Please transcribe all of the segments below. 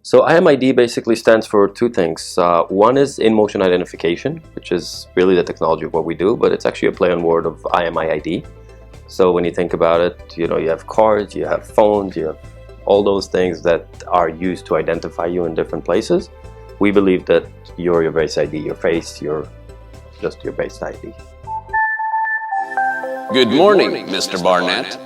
So IMID basically stands for two things. One is in-motion identification, which is really the technology of what we do, but it's actually a play on word of IMID. So when you think about it, you have cards, you have phones, you have all those things that are used to identify you in different places. We believe that you're your base ID, your face, you're just your base ID. Good morning, Mr. Barnett.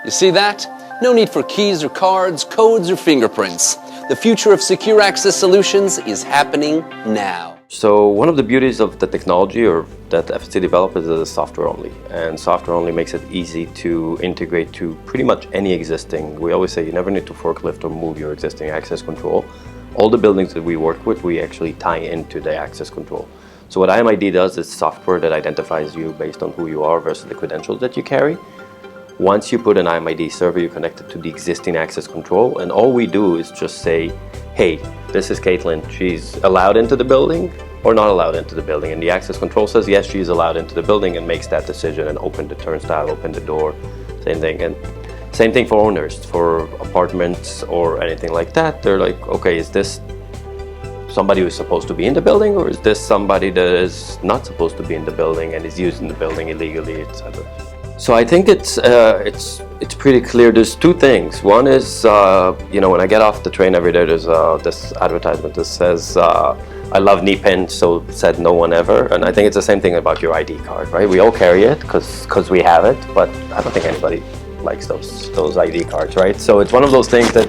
You see that? No need for keys or cards, codes or fingerprints. The future of secure access solutions is happening now. So one of the beauties of the technology or that FST developed is that it's software only. And software only makes it easy to integrate to pretty much any existing. We always say you never need to forklift or move your existing access control. All the buildings that we work with, we actually tie into the access control. So what IMID does is software that identifies you based on who you are versus the credentials that you carry. Once you put an IMID server, you connect it to the existing access control, and all we do is just say, hey, this is Caitlin, she's allowed into the building or not allowed into the building, and the access control says yes, she's allowed into the building and makes that decision and open the turnstile, open the door, same thing. And same thing for owners, for apartments or anything like that. They're like, okay, is this somebody who's supposed to be in the building, or is this somebody that is not supposed to be in the building and is using the building illegally, etc. So I think it's pretty clear. There's two things. One is, when I get off the train every day, there's this advertisement that says, I love knee pin, so said no one ever. And I think it's the same thing about your ID card, right? We all carry it because we have it, but I don't think anybody likes those ID cards, right? So it's one of those things that,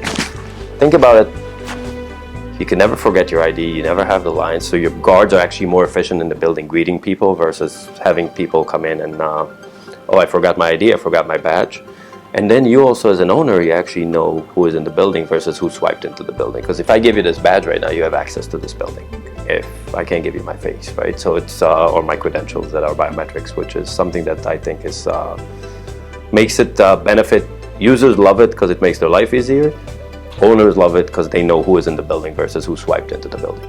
think about it, you can never forget your ID, you never have the lines, so your guards are actually more efficient in the building greeting people versus having people come in and oh, I forgot my ID, I forgot my badge. And then you also, as an owner, you actually know who is in the building versus who swiped into the building. Because if I give you this badge right now, you have access to this building. If I can't give you my face, right? So it's, or my credentials that are biometrics, which is something that I think is, makes it benefit. Users love it because it makes their life easier. Owners love it because they know who is in the building versus who swiped into the building.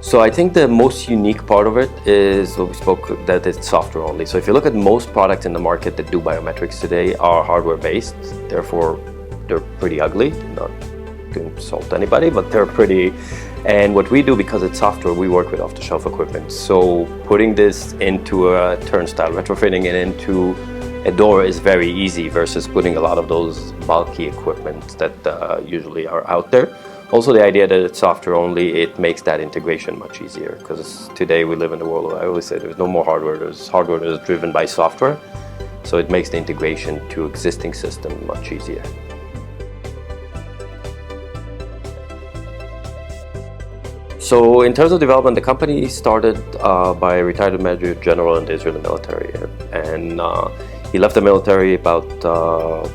So I think the most unique part of it is what we spoke, that it's software only. So if you look at most products in the market that do biometrics today are hardware based, therefore they're pretty ugly. Not to insult anybody, but they're pretty. And what we do, because it's software, we work with off-the-shelf equipment. So putting this into a turnstile, retrofitting it into a door is very easy versus putting a lot of those bulky equipment that usually are out there. Also, the idea that it's software only, it makes that integration much easier, because today we live in a world where I always say there's no more hardware, there's hardware that is driven by software. So it makes the integration to existing system much easier. So in terms of development, the company started by a retired Major General in the Israeli military. And he left the military about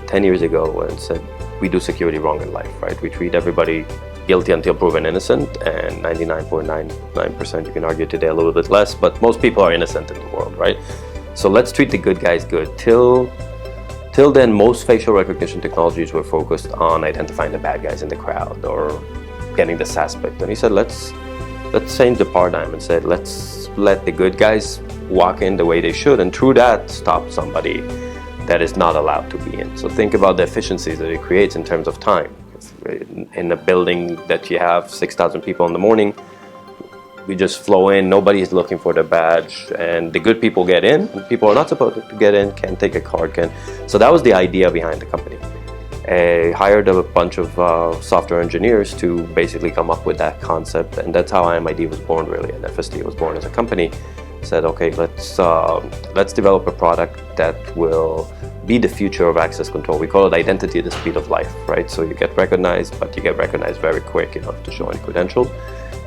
10 years ago and said, we do security wrong in life, right? We treat everybody guilty until proven innocent, and 99.99%, you can argue today a little bit less, but most people are innocent in the world, right? So let's treat the good guys good. Till then, most facial recognition technologies were focused on identifying the bad guys in the crowd or getting the suspect. And he said, let's change the paradigm and said, let's let the good guys walk in the way they should, and through that, stop somebody that is not allowed to be in. So think about the efficiencies that it creates in terms of time. In a building that you have 6,000 people in the morning, we just flow in, nobody is looking for the badge, and the good people get in, and people are not supposed to get in, can't take a card, can. So that was the idea behind the company. I hired a bunch of software engineers to basically come up with that concept, and that's how IMID was born, really, and FST was born as a company. Said, okay, let's develop a product that will be the future of access control. We call it identity at the speed of life, right? So you get recognized, but you get recognized very quick. You don't have to show any credentials.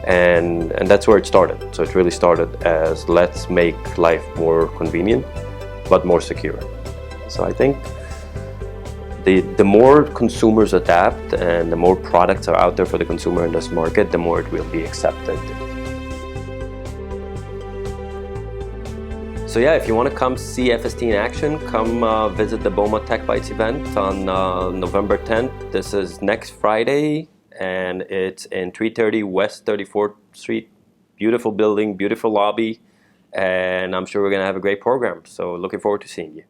And that's where it started. So it really started as, let's make life more convenient, but more secure. So I think the more consumers adapt and the more products are out there for the consumer in this market, the more it will be accepted. So yeah, if you want to come see FST in action, come visit the BOMA Tech Bytes event on November 10th. This is next Friday, and it's in 330 West 34th Street. Beautiful building, beautiful lobby, and I'm sure we're going to have a great program. So looking forward to seeing you.